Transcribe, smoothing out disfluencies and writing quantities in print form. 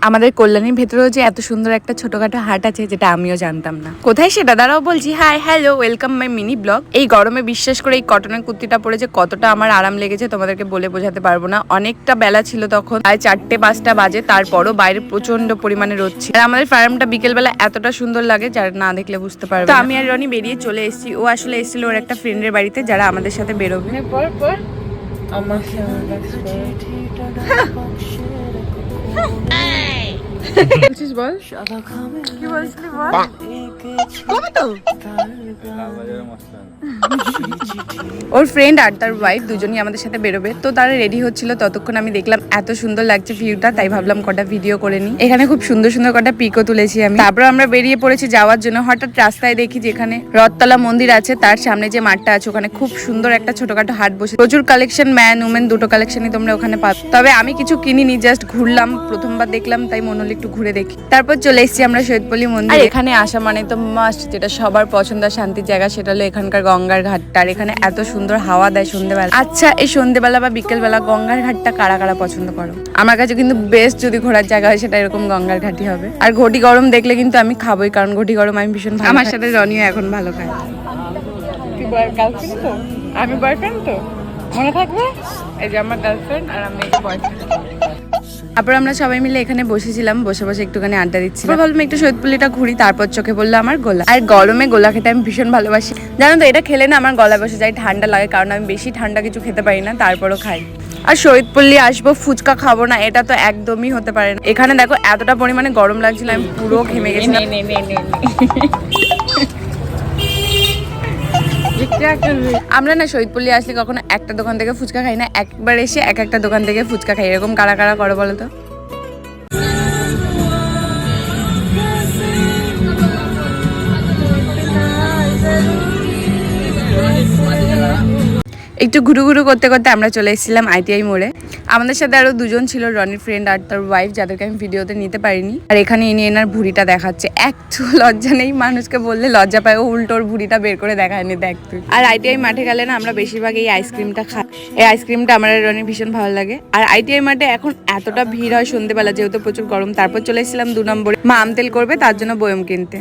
আমাদের কল্যাণীর ভেতরেও যে এত সুন্দর একটা ছোটখাটো হাট আছে যেটা আমিও জানতাম না। কোথায় সেটা দাঁড়াও বলছি। Hi hello, welcome my mini blog. এই গরমে বিশ্বাস করে এই কটনের কুর্তিটা পরে যে কতটা আমার আরাম লেগেছে তোমাদেরকে বলে বোঝাতে পারবো না। অনেকটা বেলা ছিল তখন, প্রায় 4-5টা বাজে, তারপরও বাইরে প্রচন্ড পরিমাণে রোদ ছিল। আর আমাদের ফার্মটা বিকেলবেলা এতটা সুন্দর লাগে যারা না দেখলে বুঝতে পারবে। তো আমি আর রনি বেরিয়ে চলে এসেছি। ও আসলে এসেছিল ওর একটা ফ্রেন্ডের বাড়িতে যারা আমাদের সাথে বেরোবে। আমার বলছিস বল, কি বলছিলি বল। ওর ফ্রেন্ড আর তার ওয়াইফ দুজনই আমাদের সাথে বেরোবে, তো তারা রেডি হচ্ছিল। ততক্ষণ আমি দেখলাম এত সুন্দর লাগছে ভিউটা, তাই ভাবলাম কটা ভিডিও করে নিই। এখানে খুব সুন্দর সুন্দর কটা পিকও তুলেছি আমি। তারপর আমরা বেরিয়ে পড়েছি যাওয়ার জন্য। হঠাৎ রাস্তায় দেখি যেখানে রথতলা মন্দির আছে তার সামনে যে মাঠটা আছে ওখানে খুব সুন্দর একটা ছোটখাটো হাট বসে, প্রচুর কালেকশন, ম্যান উমেন দুটো কালেকশনই তোমরা ওখানে পাবে। তবে আমি কিছু কিনিনি, জাস্ট ঘুরলাম, প্রথমবার দেখলাম তাই মনে হলো একটু ঘুরে দেখি। তারপর চলে এসেছি আমরা শহীদপল্লী মন্দির। আর এখানে আসা মানে তো মাস্ট, যেটা সবার পছন্দ শান্তির জায়গা, সেটা হলো এখানকার গঙ্গার ঘাটটা। আর এখানে এত সুন্দর হাওয়া দেয় সন্ধ্যেবেলা। আচ্ছা, এই সন্ধ্যেবেলা বা বিকেলবেলা গঙ্গার ঘাটটা কারা কারা পছন্দ করো? আমার কাছে কিন্তু বেস্ট যদি ঘোরার জায়গা হয় সেটা এরকম গঙ্গার ঘাটই হবে। আর ঘটি গরম দেখলে কিন্তু আমি খাবোই, কারণ ঘটি গরম আমি ভীষণ ভালো। আমার সাথে রনিও এখন ভালো খায়। গার্লফ্রেন্ড তো, আমি বয়ফ্রেন্ড তো, মনে থাকবে। এই যে আমার গার্লফ্রেন্ড আর আমি বয়ফ্রেন্ড। তারপর আমরা সবাই মিলে এখানে বসেছিলাম, বসে বসে একটুখানি আড্ডা দিচ্ছি। ভাবলাম একটু শহীদপল্লীটা ঘুরি। তারপর চোখে পড়লো আমার গোলা। আর গরমে গোলা খেতে আমি ভীষণ ভালোবাসি, জানো তো। এটা খেলে না আমার গলায় বসে যায়, ঠান্ডা লাগে, কারণ আমি বেশি ঠান্ডা কিছু খেতে পারি না, তারপরও খাই। আর শহীদপল্লী আসবো, ফুচকা খাবো না, এটা তো একদমই হতে পারে না। এখানে দেখো এতটা পরিমাণে গরম লাগছিল, আমি পুরো ঘেমে গেছিলাম। আমরা না শহীদপল্লী আসলে কখনো একটা দোকান থেকে ফুচকা খাই না, একবার এসে একটা দোকান থেকে ফুচকা খাই। এরকম কারা কারা করো বলো তো? একটু ঘুরু ঘুরু করতে করতে আমরা চলে এসেছিলাম ITI মোড়ে। আমাদের সাথে আরো দুজন ছিল, রনির ফ্রেন্ড আর তার ওয়াইফ, যাদেরকে আমি ভিডিওতে নিতে পারিনি। আর এখানে ইনি এনার ভুড়িটা দেখাচ্ছে। একটু লজ্জা নেই, মানুষকে বললে লজ্জা পায়, ও উল্টোর ভুড়িটা বের করে দেখায়নি, দেখ তুই। আর ITI মাঠে গেলে না আমরা বেশিরভাগ এই আইসক্রিমটা খাই। এই আইসক্রিমটা আমার রনির ভীষণ ভালো লাগে। আর ITI মাঠে এখন এতটা ভিড় হয় সন্ধ্যেবেলা, যেহেতু প্রচুর গরম। তারপর চলে এসেছিলাম 2 নম্বরে, মা আমতেল করবে তার জন্য বয়ম কিনতে।